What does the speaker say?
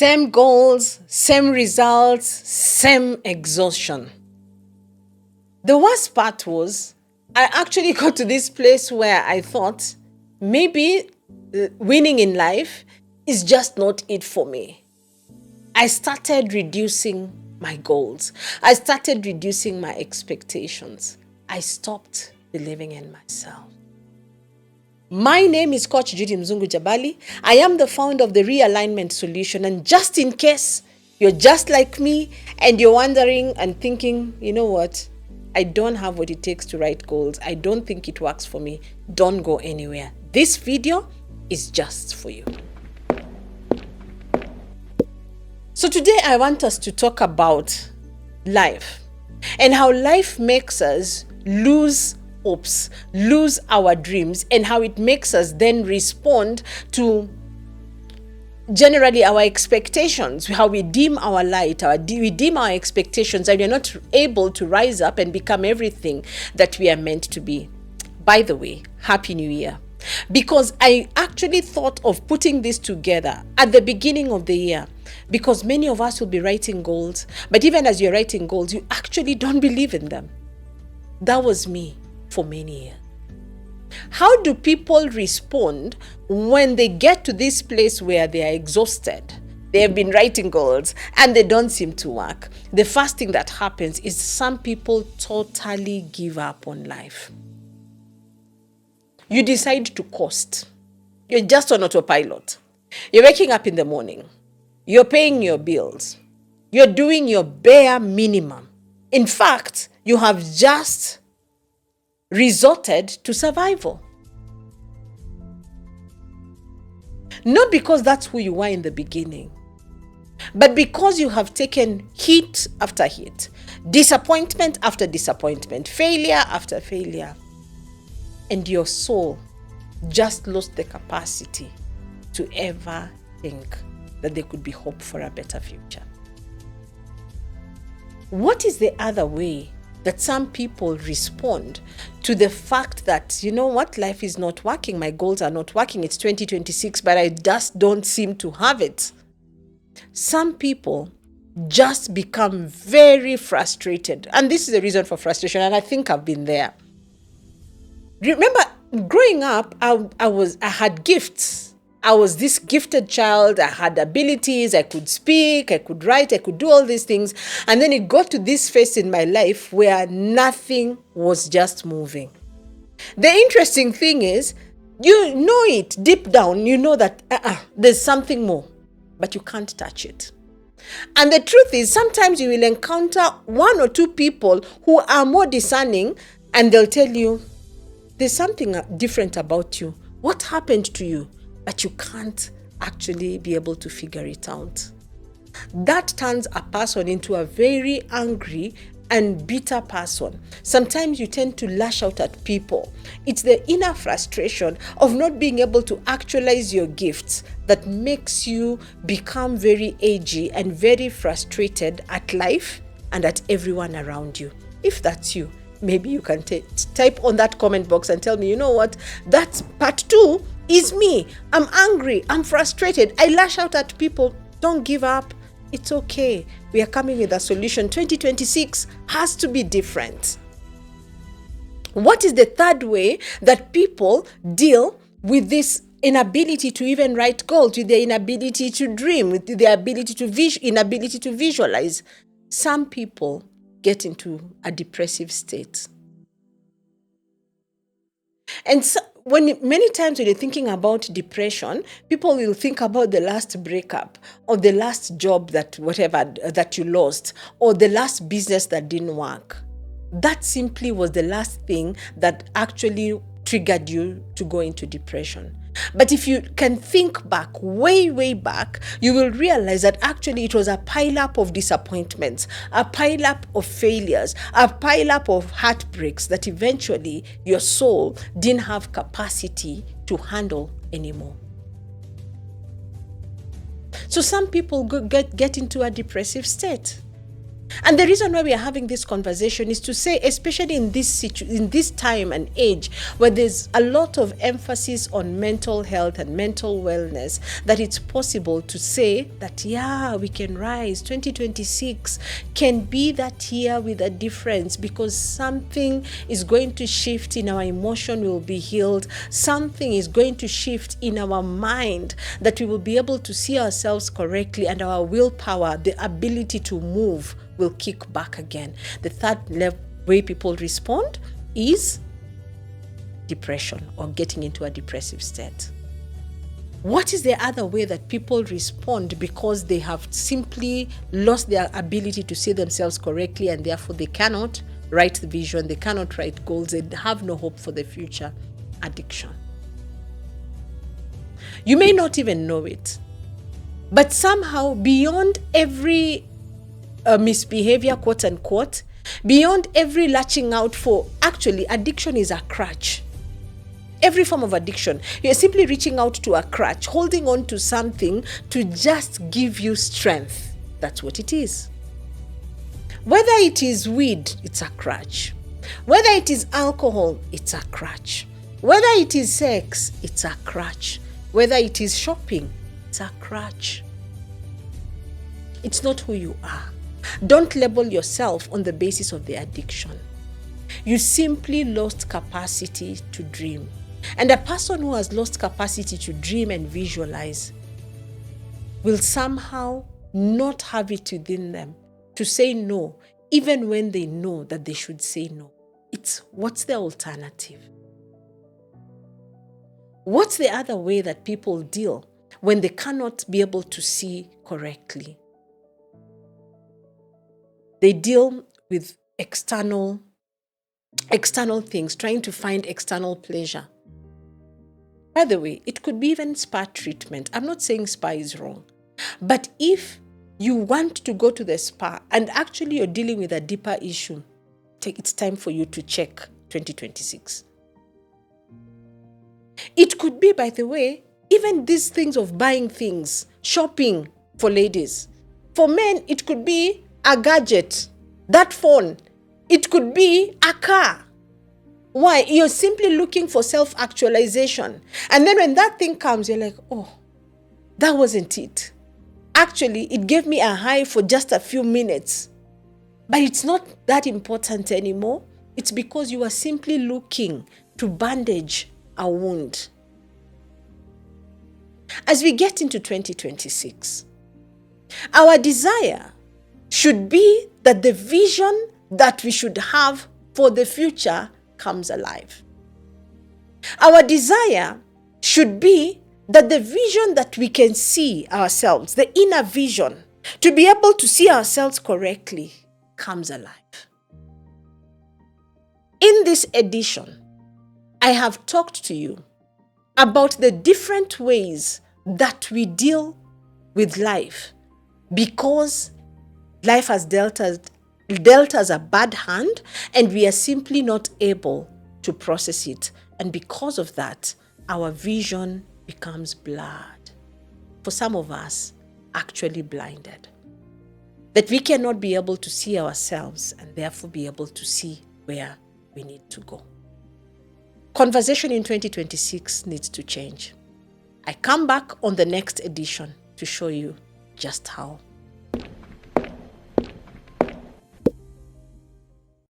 Same goals, same results, same exhaustion. The worst part was, I actually got to this place where I thought maybe winning in life is just not it for me. I started reducing my goals. I started reducing my expectations. I stopped believing in myself. My name is Coach Judy Mzungu Jabali. I am the founder of the Realignment Solution. And just in case you're just like me and you're wondering and thinking, you know what? I don't have what it takes to write goals. I don't think it works for me. Don't go anywhere. This video is just for you. So today I want us to talk about life and how life makes us lose hopes, lose our dreams, and how it makes us then respond to generally our expectations, how we dim our light, we dim our expectations, and we're not able to rise up and become everything that we are meant to be. By the way, Happy New Year. Because I actually thought of putting this together at the beginning of the year, because many of us will be writing goals, but even as you're writing goals, you actually don't believe in them. That was me for many years. How do people respond when they get to this place where they are exhausted? They have been writing goals and they don't seem to work. The first thing that happens is some people totally give up on life. You decide to coast. You're just on autopilot. You're waking up in the morning. You're paying your bills. You're doing your bare minimum. In fact, you have just resorted to survival. Not because that's who you were in the beginning, but because you have taken hit after hit, disappointment after disappointment, failure after failure, and your soul just lost the capacity to ever think that there could be hope for a better future. What is the other way that some people respond to the fact that, you know what, life is not working, my goals are not working, it's 2026, but I just don't seem to have it? Some people just become very frustrated. And this is the reason for frustration, and I think I've been there. Remember, growing up, I had gifts. I was this gifted child. I had abilities. I could speak, I could write, I could do all these things. And then it got to this phase in my life where nothing was just moving. The interesting thing is, you know it deep down, you know that there's something more, but you can't touch it. And the truth is, sometimes you will encounter one or two people who are more discerning, and they'll tell you, there's something different about you. What happened to you? But you can't actually be able to figure it out. That turns a person into a very angry and bitter person. Sometimes you tend to lash out at people. It's the inner frustration of not being able to actualize your gifts that makes you become very edgy and very frustrated at life and at everyone around you. If that's you, maybe you can type on that comment box and tell me, you know what, that's part 2 is me. I'm angry. I'm frustrated. I lash out at people. Don't give up. It's okay. We are coming with a solution. 2026 has to be different. What is the third way that people deal with this inability to even write goals, with their inability to dream, with their ability to inability to visualize? Some people get into a depressive state. And so, many times when you're thinking about depression, people will think about the last breakup or the last job that you lost or the last business that didn't work. That simply was the last thing that actually triggered you to go into depression. But if you can think back, way back, you will realize that actually it was a pile-up of disappointments, a pile-up of failures, a pile-up of heartbreaks that eventually your soul didn't have capacity to handle anymore. So some people get into a depressive state. And the reason why we are having this conversation is to say, especially in this time and age where there's a lot of emphasis on mental health and mental wellness, that it's possible to say that, yeah, we can rise. 2026 can be that year with a difference, because something is going to shift in our emotion, we will be healed. Something is going to shift in our mind, that we will be able to see ourselves correctly, and our willpower, the ability to move, will kick back again. The third way people respond is depression, or getting into a depressive state. What is the other way that people respond because they have simply lost their ability to see themselves correctly, and therefore they cannot write the vision, they cannot write goals, they have no hope for the future? Addiction. You may not even know it, but somehow beyond every misbehavior, quote unquote, beyond every latching out for, actually, addiction is a crutch. Every form of addiction, you're simply reaching out to a crutch, holding on to something to just give you strength. That's what it is. Whether it is weed, it's a crutch. Whether it is alcohol, it's a crutch. Whether it is sex, it's a crutch. Whether it is shopping, it's a crutch. It's not who you are. Don't label yourself on the basis of the addiction. You simply lost capacity to dream. And a person who has lost capacity to dream and visualize will somehow not have it within them to say no, even when they know that they should say no. It's, what's the alternative? What's the other way that people deal when they cannot be able to see correctly? They deal with external things, trying to find external pleasure. By the way, it could be even spa treatment. I'm not saying spa is wrong. But if you want to go to the spa and actually you're dealing with a deeper issue, it's time for you to check 2026. It could be, by the way, even these things of buying things, shopping for ladies. For men, it could be a gadget, that phone. It could be a car. Why? You're simply looking for self-actualization. And then when that thing comes, you're like, oh, that wasn't it. Actually, it gave me a high for just a few minutes. But it's not that important anymore. It's because you are simply looking to bandage a wound. As we get into 2026, our desire should be that the vision that we should have for the future comes alive. Our desire should be that the vision that we can see ourselves, the inner vision, to be able to see ourselves correctly, comes alive. In this edition, I have talked to you about the different ways that we deal with life, because life has dealt us a bad hand and we are simply not able to process it. And because of that, our vision becomes blurred. For some of us, actually blinded. That we cannot be able to see ourselves and therefore be able to see where we need to go. Conversation in 2026 needs to change. I come back on the next edition to show you just how.